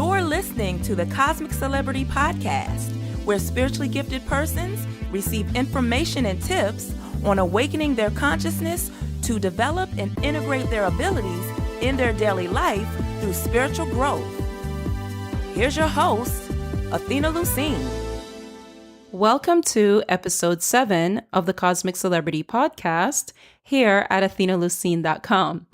You're listening to the Cosmic Celebrity Podcast, where spiritually gifted persons receive information and tips on awakening their consciousness to develop and integrate their abilities in their daily life through spiritual growth. Here's your host, Athena Lucene. Welcome to episode 7 of the Cosmic Celebrity Podcast here at athenalucene.com.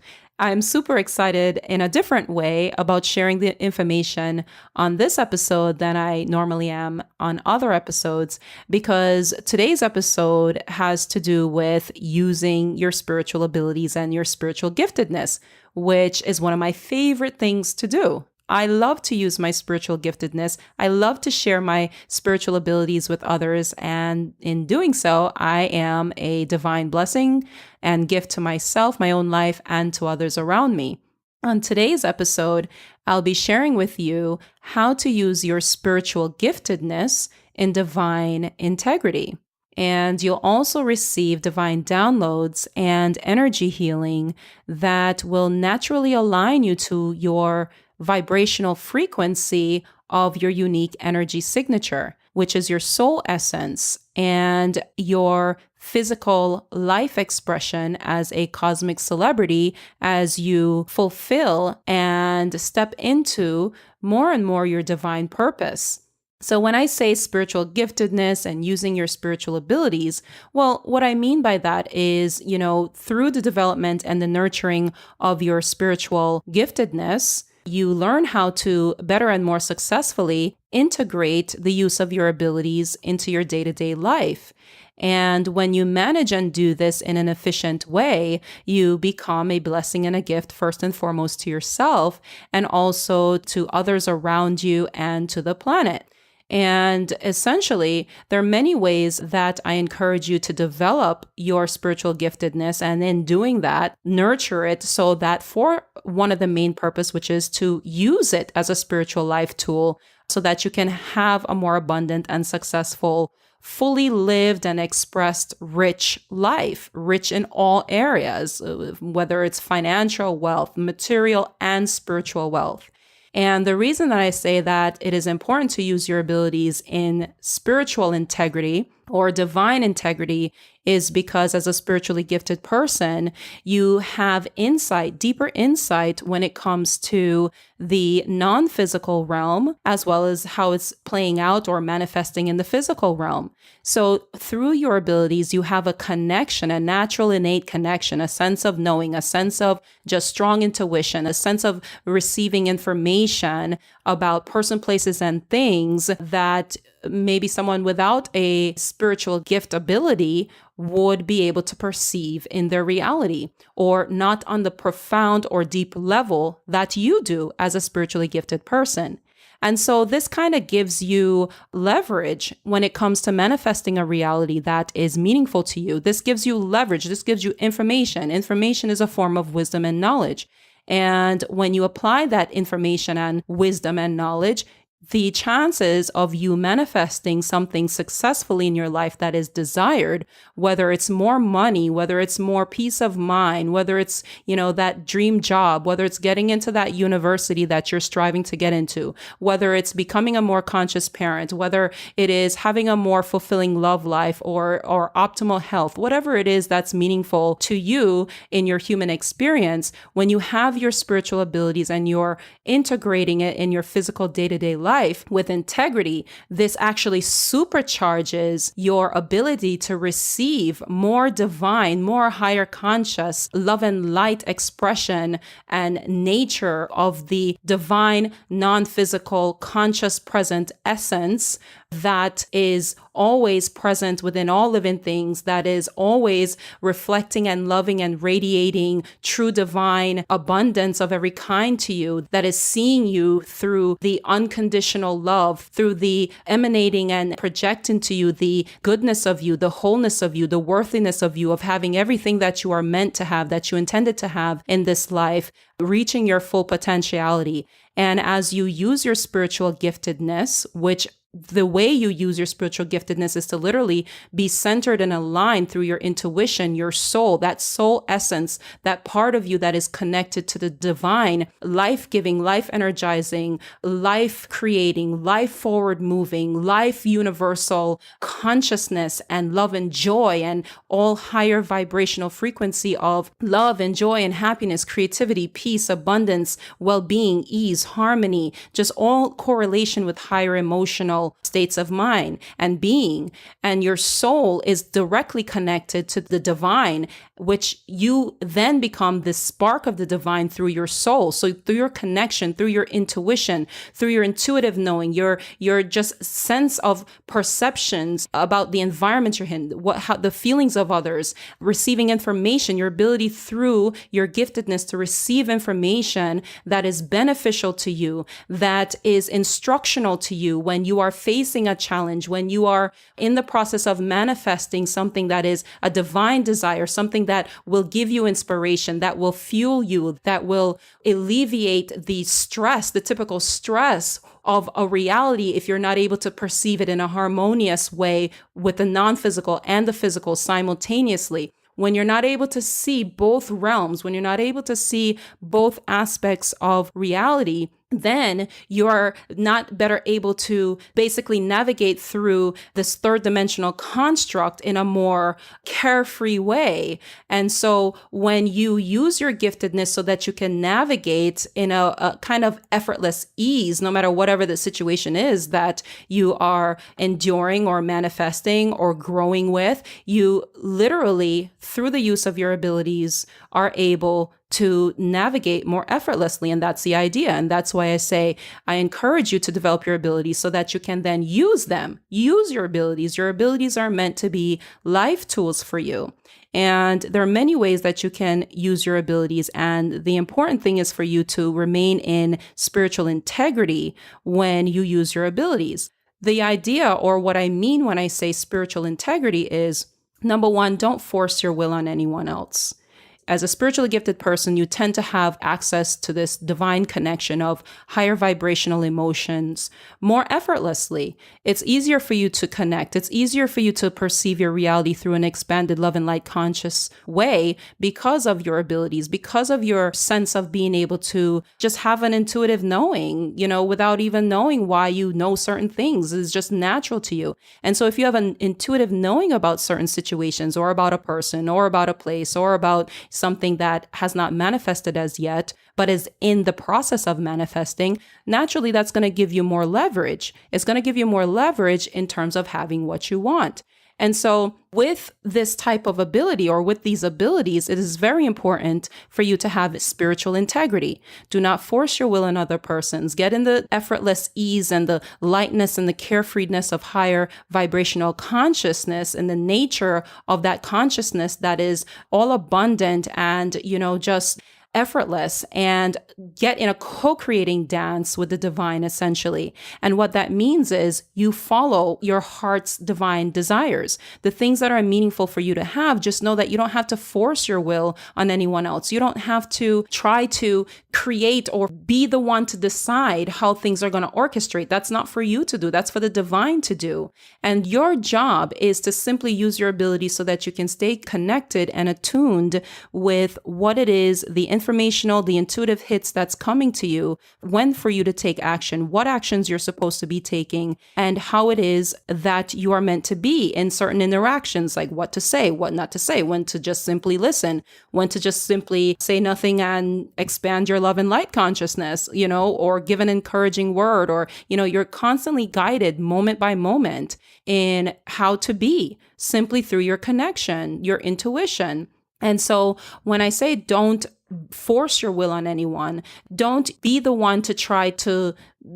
I'm super excited in a different way about sharing the information on this episode than I normally am on other episodes, because today's episode has to do with using your spiritual abilities and your spiritual giftedness, which is one of my favorite things to do. I love to use my spiritual giftedness. I love to share my spiritual abilities with others. And in doing so, I am a divine blessing and gift to myself, my own life, and to others around me. On today's episode, I'll be sharing with you how to use your spiritual giftedness in divine integrity. And you'll also receive divine downloads and energy healing that will naturally align you to your vibrational frequency of your unique energy signature, which is your soul essence and your physical life expression as a cosmic celebrity as you fulfill and step into more and more your divine purpose. So when I say spiritual giftedness and using your spiritual abilities, well, what I mean by that is, through the development and the nurturing of your spiritual giftedness, you learn how to better and more successfully integrate the use of your abilities into your day-to-day life. And when you manage and do this in an efficient way, you become a blessing and a gift first and foremost to yourself and also to others around you and to the planet. And essentially, there are many ways that I encourage you to develop your spiritual giftedness, and in doing that, nurture it so that for one of the main purpose, which is to use it as a spiritual life tool so that you can have a more abundant and successful, fully lived and expressed rich life, rich in all areas, whether it's financial wealth, material and spiritual wealth. And the reason that I say that it is important to use your abilities in spiritual integrity or divine integrity is because as a spiritually gifted person, you have insight, deeper insight when it comes to the non-physical realm, as well as how it's playing out or manifesting in the physical realm. So through your abilities, you have a connection, a natural innate connection, a sense of knowing, a sense of just strong intuition, a sense of receiving information about person, places, and things that maybe someone without a spiritual gift ability would be able to perceive in their reality, or not on the profound or deep level that you do as a spiritually gifted person. And so this kind of gives you leverage when it comes to manifesting a reality that is meaningful to you. This gives you leverage. This gives you information. Information is a form of wisdom and knowledge. And when you apply that information and wisdom and knowledge, the chances of you manifesting something successfully in your life that is desired, whether it's more money, whether it's more peace of mind, whether it's, that dream job, whether it's getting into that university that you're striving to get into, whether it's becoming a more conscious parent, whether it is having a more fulfilling love life or optimal health, whatever it is that's meaningful to you in your human experience, when you have your spiritual abilities and you're integrating it in your physical day-to-day life with integrity, this actually supercharges your ability to receive more divine, more higher conscious love and light expression and nature of the divine, non-physical, conscious present essence that is always present within all living things, that is always reflecting and loving and radiating true divine abundance of every kind to you, that is seeing you through the unconditional love, through the emanating and projecting to you the goodness of you, the wholeness of you, the worthiness of you, of having everything that you are meant to have, that you intended to have in this life, reaching your full potentiality. And as you use your spiritual giftedness, which the way you use your spiritual giftedness is to literally be centered and aligned through your intuition, your soul, that soul essence, that part of you that is connected to the divine, life-giving, life-energizing, life-creating, life-forward-moving, life-universal consciousness and love and joy and all higher vibrational frequency of love and joy and happiness, creativity, peace, abundance, well-being, ease, harmony, just all correlation with higher emotional states of mind and being. And your soul is directly connected to the divine, which you then become the spark of the divine through your soul. So through your connection, through your intuition, through your intuitive knowing, your just sense of perceptions about the environment you're in, how the feelings of others, receiving information, your ability through your giftedness to receive information that is beneficial to you, that is instructional to you when you are facing a challenge, when you are in the process of manifesting something that is a divine desire, something that will give you inspiration, that will fuel you, that will alleviate the stress, the typical stress of a reality if you're not able to perceive it in a harmonious way with the non-physical and the physical simultaneously. When you're not able to see both realms, when you're not able to see both aspects of reality, then you're not better able to basically navigate through this third dimensional construct in a more carefree way. And so when you use your giftedness so that you can navigate in a kind of effortless ease, no matter whatever the situation is that you are enduring or manifesting or growing with, you literally, through the use of your abilities, are able to navigate more effortlessly. And that's the idea. And that's why I say I encourage you to develop your abilities so that you can then use them. Use your abilities. Your abilities are meant to be life tools for you. And there are many ways that you can use your abilities. And the important thing is for you to remain in spiritual integrity when you use your abilities. The idea, or what I mean when I say spiritual integrity, is number one, don't force your will on anyone else. As a spiritually gifted person, you tend to have access to this divine connection of higher vibrational emotions more effortlessly. It's easier for you to connect. It's easier for you to perceive your reality through an expanded love and light conscious way because of your abilities, because of your sense of being able to just have an intuitive knowing, without even knowing why you know certain things. It's just natural to you. And so if you have an intuitive knowing about certain situations or about a person or about a place or about something that has not manifested as yet, but is in the process of manifesting, naturally that's going to give you more leverage. It's going to give you more leverage in terms of having what you want. And so with this type of ability or with these abilities, it is very important for you to have spiritual integrity. Do not force your will on other persons. Get in the effortless ease and the lightness and the carefreeness of higher vibrational consciousness and the nature of that consciousness that is all abundant and, just effortless, and get in a co-creating dance with the divine, essentially. And what that means is you follow your heart's divine desires. The things that are meaningful for you to have, just know that you don't have to force your will on anyone else. You don't have to try to create or be the one to decide how things are going to orchestrate. That's not for you to do. That's for the divine to do. And your job is to simply use your ability so that you can stay connected and attuned with what it is, the informational, the intuitive hits that's coming to you, when for you to take action, what actions you're supposed to be taking, and how it is that you are meant to be in certain interactions, like what to say, what not to say, when to just simply listen, when to just simply say nothing and expand your love and light consciousness, or give an encouraging word, or, you're constantly guided moment by moment in how to be simply through your connection, your intuition. And so when I say don't force your will on anyone, don't be the one to try to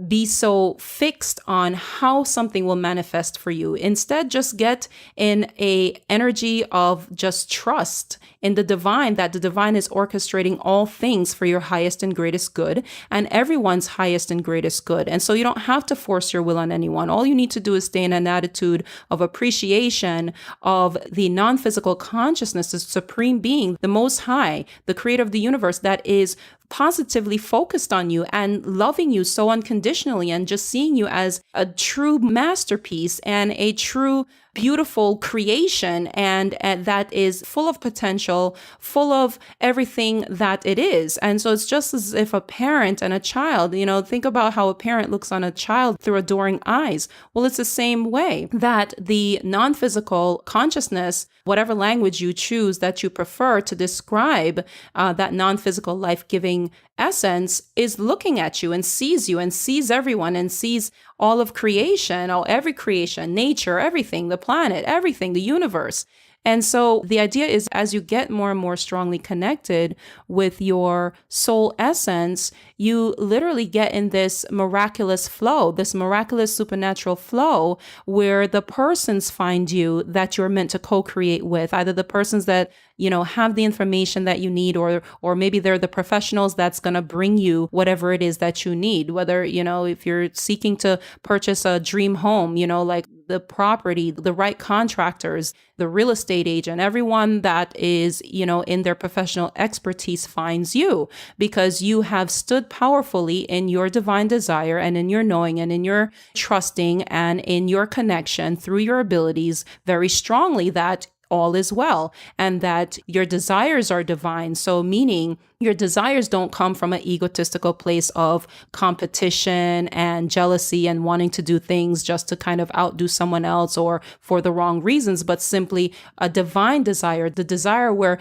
be so fixed on how something will manifest for you. Instead, just get in a energy of just trust in the divine, that the divine is orchestrating all things for your highest and greatest good and everyone's highest and greatest good. And so you don't have to force your will on anyone. All you need to do is stay in an attitude of appreciation of the non-physical consciousness, the supreme being, the most high, the creator of the universe, universe that is positively focused on you and loving you so unconditionally and just seeing you as a true masterpiece and a true beautiful creation and that is full of potential, full of everything that it is. And so it's just as if a parent and a child, think about how a parent looks on a child through adoring eyes. Well, it's the same way that the non-physical consciousness, whatever language you choose that you prefer to describe that non-physical life-giving essence, is looking at you and sees everyone and sees all of creation, every creation, nature, everything, the planet, everything, the universe. And so the idea is, as you get more and more strongly connected with your soul essence, you literally get in this miraculous flow, this miraculous supernatural flow where the persons find you that you're meant to co-create with, either the persons that, have the information that you need, or maybe they're the professionals that's going to bring you whatever it is that you need, whether, if you're seeking to purchase a dream home, like the property, the right contractors, the real estate agent, everyone that is, in their professional expertise finds you because you have stood powerfully in your divine desire and in your knowing and in your trusting and in your connection through your abilities very strongly that all is well and that your desires are divine. So meaning your desires don't come from an egotistical place of competition and jealousy and wanting to do things just to kind of outdo someone else or for the wrong reasons, but simply a divine desire, the desire where,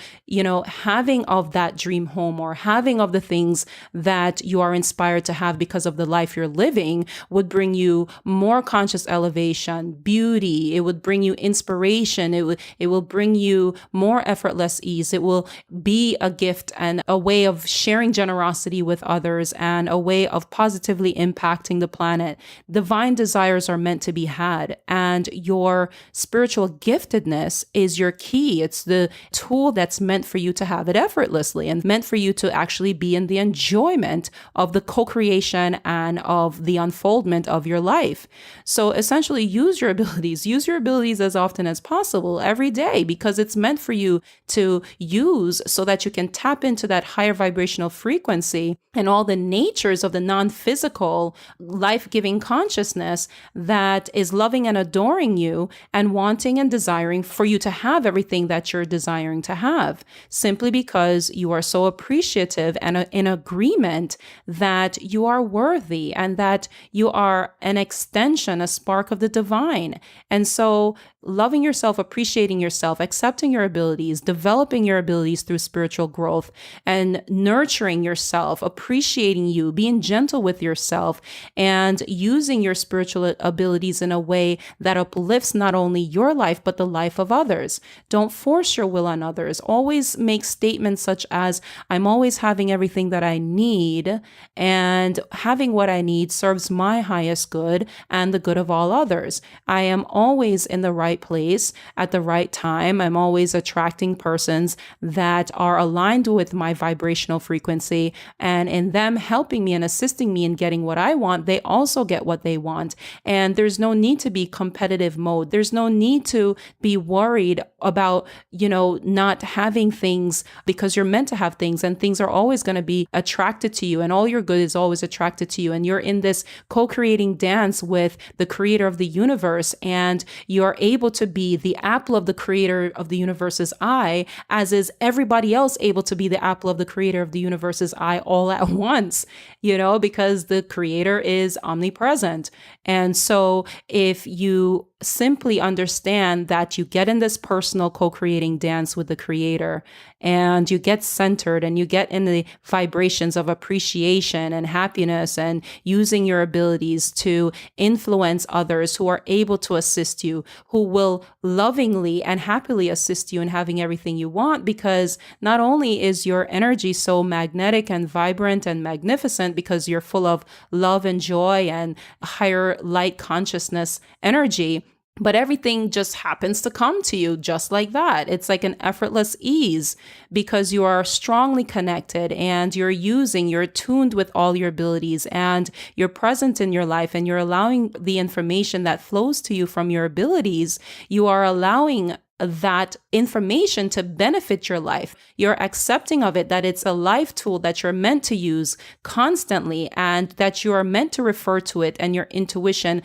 having of that dream home or having of the things that you are inspired to have because of the life you're living would bring you more conscious elevation, beauty. It would bring you inspiration. It will bring you more effortless ease. It will be a gift and a way of sharing generosity with others and a way of positively impacting the planet. Divine desires are meant to be had, and your spiritual giftedness is your key. It's the tool that's meant for you to have it effortlessly and meant for you to actually be in the enjoyment of the co-creation and of the unfoldment of your life. So essentially use your abilities as often as possible every day, because it's meant for you to use so that you can tap into that higher vibrational frequency and all the natures of the non-physical life-giving consciousness that is loving and adoring you and wanting and desiring for you to have everything that you're desiring to have, simply because you are so appreciative and in agreement that you are worthy and that you are an extension, a spark of the divine. And so loving yourself, appreciating yourself, accepting your abilities, developing your abilities through spiritual growth, and nurturing yourself, appreciating you, being gentle with yourself, and using your spiritual abilities in a way that uplifts not only your life, but the life of others. Don't force your will on others. Always make statements such as, I'm always having everything that I need, and having what I need serves my highest good and the good of all others. I am always in the right place at the right time. I'm always attracting persons that are aligned with my vibrational frequency, and in them helping me and assisting me in getting what I want, they also get what they want. And there's no need to be competitive mode. There's no need to be worried about, not having things, because you're meant to have things, and things are always going to be attracted to you, and all your good is always attracted to you. And you're in this co-creating dance with the creator of the universe, and you're able to be the apple of the creator of the universe's eye, as is everybody else able to be the apple of the creator of the universe's eye all at once, because the creator is omnipresent. And so if you simply understand that you get in this personal co-creating dance with the creator, and you get centered and you get in the vibrations of appreciation and happiness and using your abilities to influence others who are able to assist you, who will lovingly and happily assist you in having everything you want, because not only is your energy so magnetic and vibrant and magnificent because you're full of love and joy and higher light consciousness energy, but everything just happens to come to you just like that. It's like an effortless ease because you are strongly connected and you're tuned with all your abilities and you're present in your life and you're allowing the information that flows to you from your abilities. You are allowing that information to benefit your life. You're accepting of it, that it's a life tool that you're meant to use constantly and that you are meant to refer to it and your intuition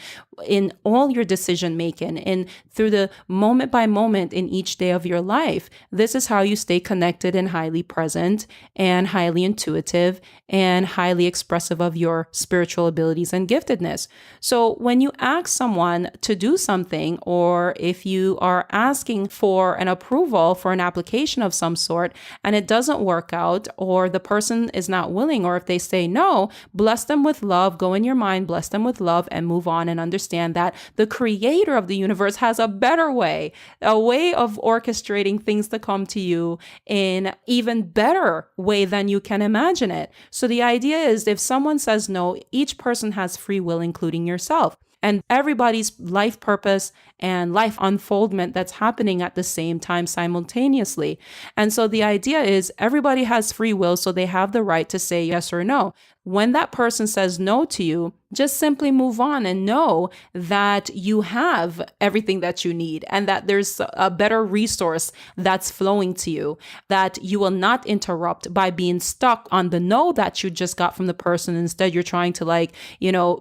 in all your decision making and through the moment by moment in each day of your life. This is how you stay connected and highly present and highly intuitive and highly expressive of your spiritual abilities and giftedness. So when you ask someone to do something, or if you are asking for an approval for an application of some sort and it doesn't work out, or the person is not willing, or if they say no, bless them with love, go in your mind, bless them with love, and move on and understand that the creator of the universe has a better way, a way of orchestrating things to come to you in even better way than you can imagine it. So the idea is, if someone says no, each person has free will, including yourself. And everybody's life purpose and life unfoldment that's happening at the same time simultaneously. And so the idea is everybody has free will, so they have the right to say yes or no. When that person says no to you, just simply move on and know that you have everything that you need and that there's a better resource that's flowing to you, that you will not interrupt by being stuck on the no that you just got from the person. Instead, you're trying to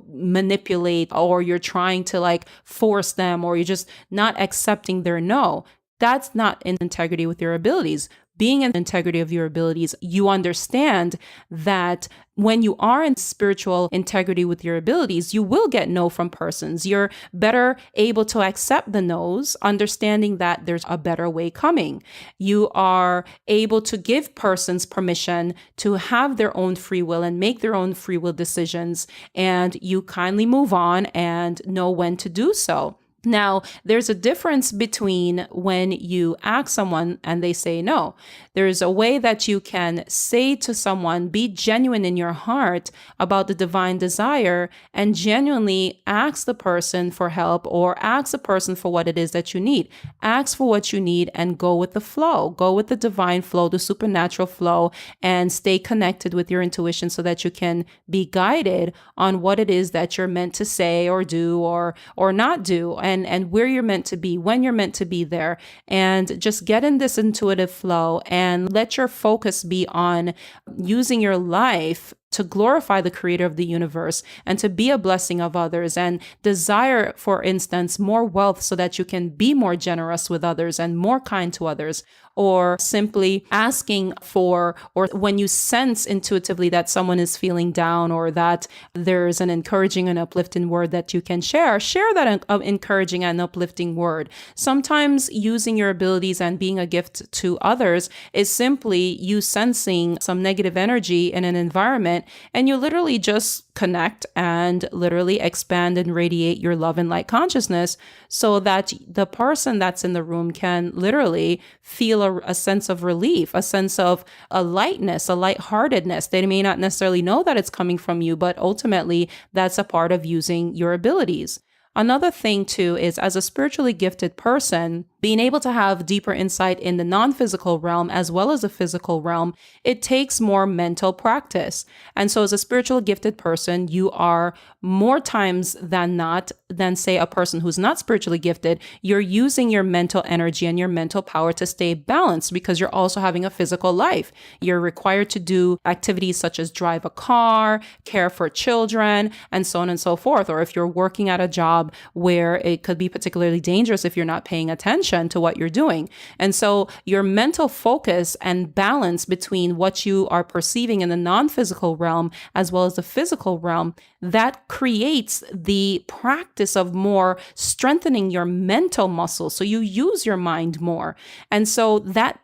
manipulate, or you're trying to force them, or you're just not accepting their no. That's not in integrity with your abilities. Being in integrity of your abilities, you understand that when you are in spiritual integrity with your abilities, you will get no from persons. You're better able to accept the no's, understanding that there's a better way coming. You are able to give persons permission to have their own free will and make their own free will decisions, and you kindly move on and know when to do so. Now, there's a difference between when you ask someone and they say no. There's a way that you can say to someone, be genuine in your heart about the divine desire and genuinely ask the person for help, or ask the person for what it is that you need. Ask for what you need and go with the flow. Go with the divine flow, the supernatural flow, and stay connected with your intuition so that you can be guided on what it is that you're meant to say or do or not do. And where you're meant to be, when you're meant to be there, and just get in this intuitive flow and let your focus be on using your life to glorify the creator of the universe and to be a blessing of others, and desire, for instance, more wealth so that you can be more generous with others and more kind to others, or simply asking for, or when you sense intuitively that someone is feeling down or that there's an encouraging and uplifting word that you can share that encouraging and uplifting word. Sometimes using your abilities and being a gift to others is simply you sensing some negative energy in an environment, and you literally just connect and literally expand and radiate your love and light consciousness so that the person that's in the room can literally feel a sense of relief, a sense of a lightness, a lightheartedness. They may not necessarily know that it's coming from you, but ultimately that's a part of using your abilities. Another thing too is, as a spiritually gifted person, being able to have deeper insight in the non-physical realm as well as the physical realm, it takes more mental practice. And so as a spiritual gifted person, you are more times than not, than say a person who's not spiritually gifted, you're using your mental energy and your mental power to stay balanced because you're also having a physical life. You're required to do activities such as drive a car, care for children, and so on and so forth. Or if you're working at a job where it could be particularly dangerous if you're not paying attention to what you're doing. And so your mental focus and balance between what you are perceiving in the non-physical realm as well as the physical realm, that creates the practice of more strengthening your mental muscle. So you use your mind more. And so that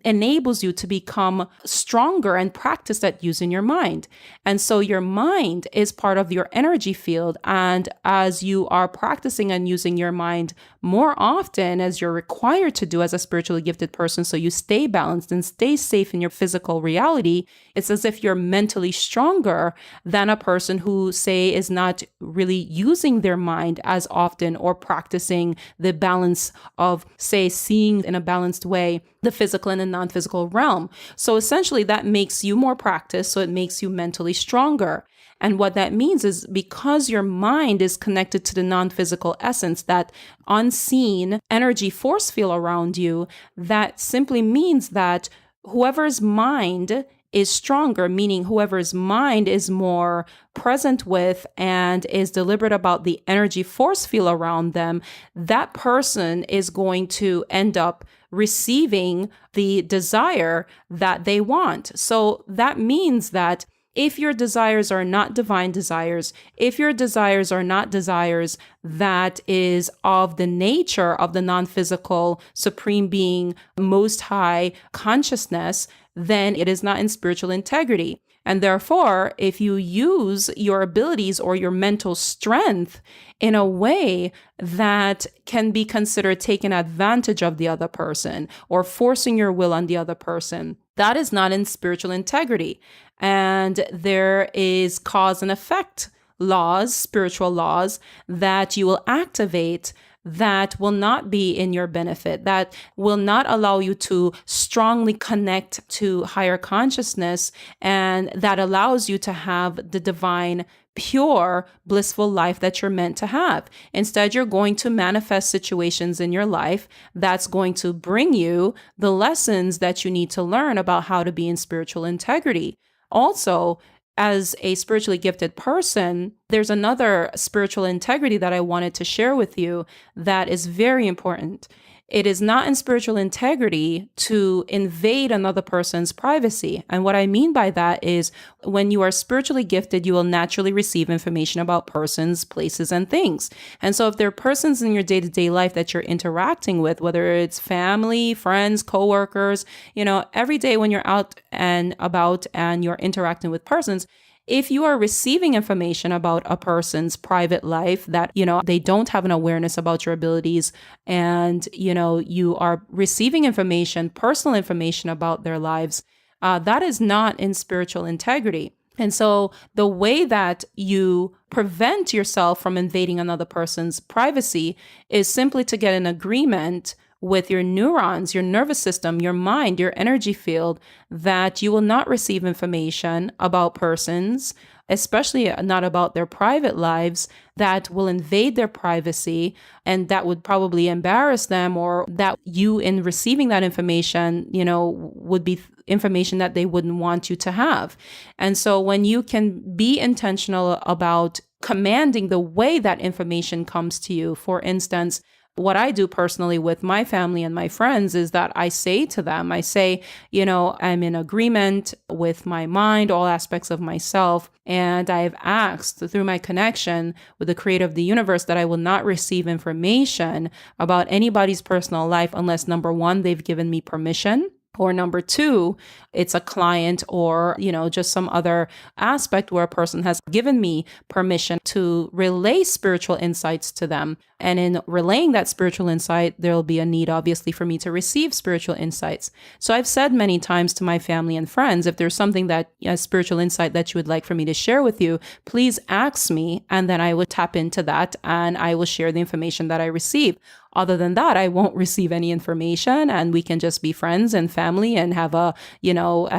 enables you to become stronger and practice at using your mind. And so your mind is part of your energy field. And as you are practicing and using your mind more often, as you're required to do as a spiritually gifted person, so you stay balanced and stay safe in your physical reality, it's as if you're mentally stronger than a person who, say, is not really using their mind as often or practicing the balance of, say, seeing in a balanced way the physical and the non-physical realm. So essentially that makes you more practiced, so it makes you mentally stronger. And what that means is because your mind is connected to the non-physical essence, that unseen energy force field around you, that simply means that whoever's mind is stronger, meaning whoever's mind is more present with and is deliberate about the energy force field around them, that person is going to end up receiving the desire that they want. So that means that if your desires are not divine desires, if your desires are not desires that is of the nature of the non-physical supreme being, most high consciousness, then it is not in spiritual integrity. And therefore, if you use your abilities or your mental strength in a way that can be considered taking advantage of the other person or forcing your will on the other person, that is not in spiritual integrity. And there is cause and effect laws, spiritual laws, that you will activate that will not be in your benefit, that will not allow you to strongly connect to higher consciousness, and that allows you to have the divine, pure, blissful life that you're meant to have. Instead, you're going to manifest situations in your life that's going to bring you the lessons that you need to learn about how to be in spiritual integrity. Also, as a spiritually gifted person, there's another spiritual integrity that I wanted to share with you that is very important. It is not in spiritual integrity to invade another person's privacy. And what I mean by that is when you are spiritually gifted, you will naturally receive information about persons, places, and things. And so if there are persons in your day-to-day life that you're interacting with, whether it's family, friends, coworkers, every day when you're out and about and you're interacting with persons, if you are receiving information about a person's private life that, they don't have an awareness about your abilities, and, you are receiving information, personal information about their lives, that is not in spiritual integrity. And so the way that you prevent yourself from invading another person's privacy is simply to get an agreement with your neurons, your nervous system, your mind, your energy field, that you will not receive information about persons, especially not about their private lives, that will invade their privacy and that would probably embarrass them, or that you, in receiving that information, would be information that they wouldn't want you to have. And so when you can be intentional about commanding the way that information comes to you, for instance, what I do personally with my family and my friends is that I say to them, I'm in agreement with my mind, all aspects of myself. And I've asked through my connection with the creator of the universe that I will not receive information about anybody's personal life unless, number one, they've given me permission, or number two, it's a client or, just some other aspect where a person has given me permission to relay spiritual insights to them. And in relaying that spiritual insight, there'll be a need, obviously, for me to receive spiritual insights. So I've said many times to my family and friends, if there's something that, a spiritual insight that you would like for me to share with you, please ask me, and then I will tap into that and I will share the information that I receive. Other than that, I won't receive any information, and we can just be friends and family and have a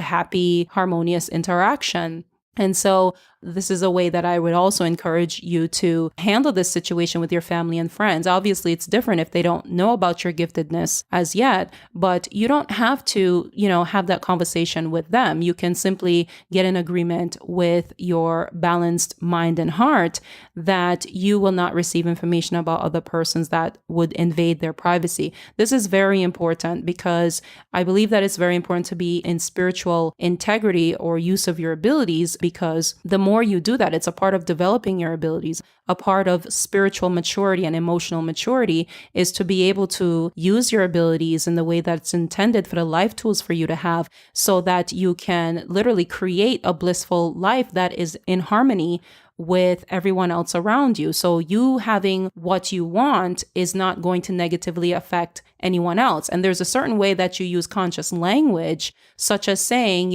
happy, harmonious interaction. And so this is a way that I would also encourage you to handle this situation with your family and friends. Obviously, it's different if they don't know about your giftedness as yet, but you don't have to, have that conversation with them. You can simply get an agreement with your balanced mind and heart that you will not receive information about other persons that would invade their privacy. This is very important because I believe that it's very important to be in spiritual integrity or use of your abilities, because the more you do that, it's a part of developing your abilities. A part of spiritual maturity and emotional maturity is to be able to use your abilities in the way that it's intended for the life tools for you to have, so that you can literally create a blissful life that is in harmony with everyone else around you. So you having what you want is not going to negatively affect anyone else. And there's a certain way that you use conscious language, such as saying,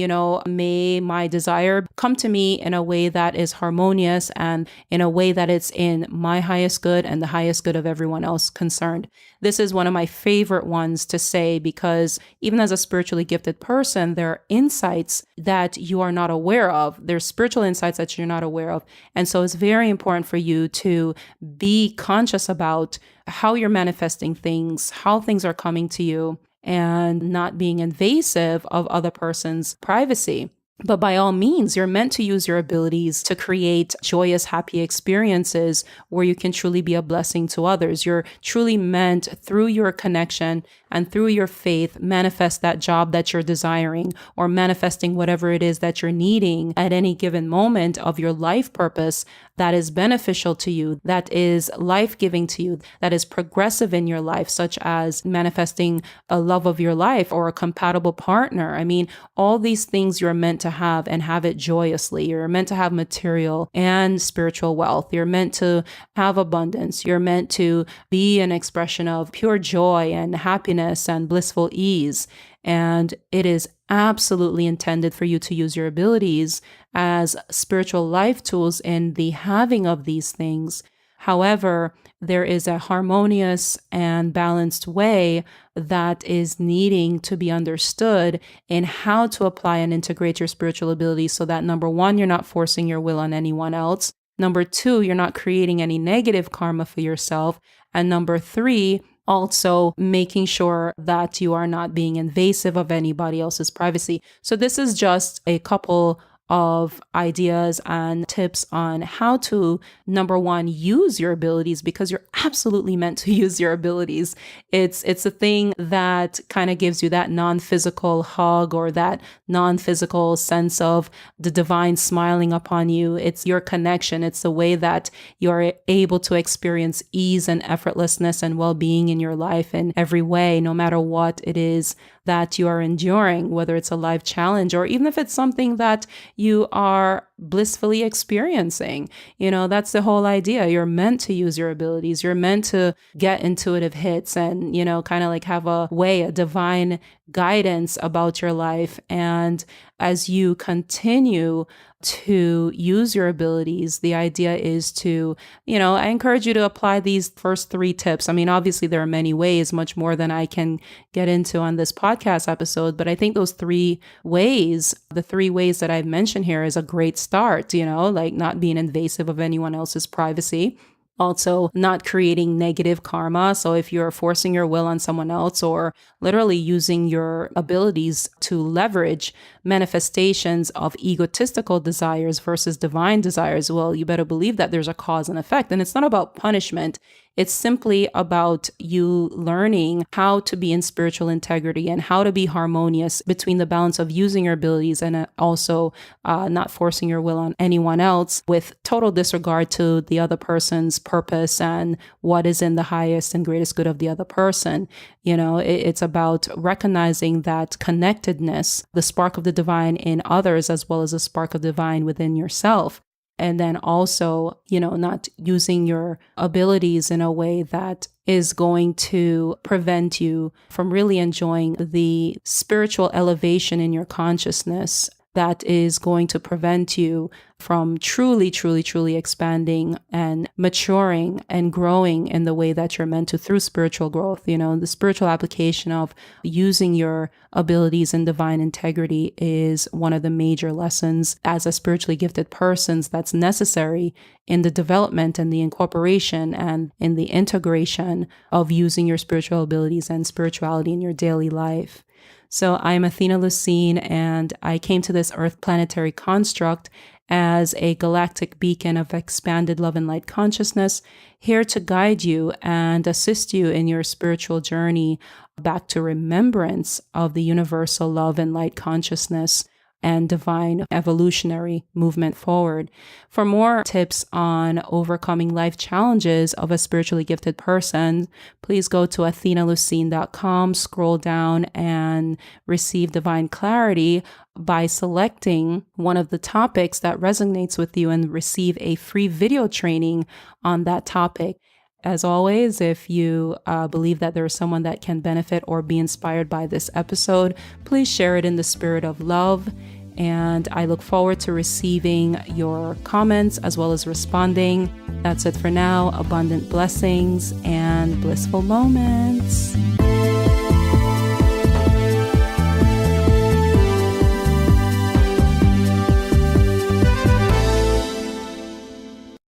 may my desire come to me in a way that is harmonious and in a way that it's in my highest good and the highest good of everyone else concerned. This is one of my favorite ones to say because even as a spiritually gifted person, there are insights that you are not aware of. There's spiritual insights that you're not aware of. And so it's very important for you to be conscious about how you're manifesting things, how things are coming to you, and not being invasive of other person's privacy. But by all means, you're meant to use your abilities to create joyous, happy experiences where you can truly be a blessing to others. You're truly meant through your connection and through your faith, manifest that job that you're desiring or manifesting whatever it is that you're needing at any given moment of your life purpose that is beneficial to you, that is life-giving to you, that is progressive in your life, such as manifesting a love of your life or a compatible partner. I mean, all these things you're meant to have and have it joyously. You're meant to have material and spiritual wealth. You're meant to have abundance. You're meant to be an expression of pure joy and happiness and blissful ease. And it is absolutely intended for you to use your abilities as spiritual life tools in the having of these things. However, there is a harmonious and balanced way that is needing to be understood in how to apply and integrate your spiritual abilities so that, number one, you're not forcing your will on anyone else. Number two, you're not creating any negative karma for yourself. And number three, also making sure that you are not being invasive of anybody else's privacy. So this is just a couple of ideas and tips on how to, number one, use your abilities, because you're absolutely meant to use your abilities. It's a thing that kind of gives you that non-physical hug or that non-physical sense of the divine smiling upon you. It's your connection. It's the way that you're able to experience ease and effortlessness and well-being in your life in every way, no matter what it is that you are enduring, whether it's a life challenge or even if it's something that you are blissfully experiencing. You know, that's the whole idea. You're meant to use your abilities. You're meant to get intuitive hits and, you know, kind of like have a divine guidance about your life. And as you continue to use your abilities, the idea is to, you know, I encourage you to apply these first 3 tips. I mean, obviously there are many ways, much more than I can get into on this podcast episode, but I think those 3 ways, the 3 ways that I've mentioned here is a great start, you know, like not being invasive of anyone else's privacy. Also, not creating negative karma. So if you're forcing your will on someone else or literally using your abilities to leverage manifestations of egotistical desires versus divine desires, well, you better believe that there's a cause and effect. And it's not about punishment. It's simply about you learning how to be in spiritual integrity and how to be harmonious between the balance of using your abilities and also not forcing your will on anyone else with total disregard to the other person's purpose and what is in the highest and greatest good of the other person. You know, it's about recognizing that connectedness, the spark of the divine in others, as well as the spark of divine within yourself. And then also, you know, not using your abilities in a way that is going to prevent you from really enjoying the spiritual elevation in your consciousness that is going to prevent you from truly, truly, truly expanding and maturing and growing in the way that you're meant to through spiritual growth. You know, the spiritual application of using your abilities in divine integrity is one of the major lessons as a spiritually gifted person that's necessary in the development and the incorporation and in the integration of using your spiritual abilities and spirituality in your daily life. So I'm Athena Lucene, and I came to this Earth planetary construct as a galactic beacon of expanded love and light consciousness, here to guide you and assist you in your spiritual journey back to remembrance of the universal love and light consciousness and divine evolutionary movement forward. For more tips on overcoming life challenges of a spiritually gifted person, please go to athenalucene.com, scroll down and receive divine clarity by selecting one of the topics that resonates with you and receive a free video training on that topic. As always, if you believe that there is someone that can benefit or be inspired by this episode, please share it in the spirit of love. And I look forward to receiving your comments as well as responding. That's it for now. Abundant blessings and blissful moments.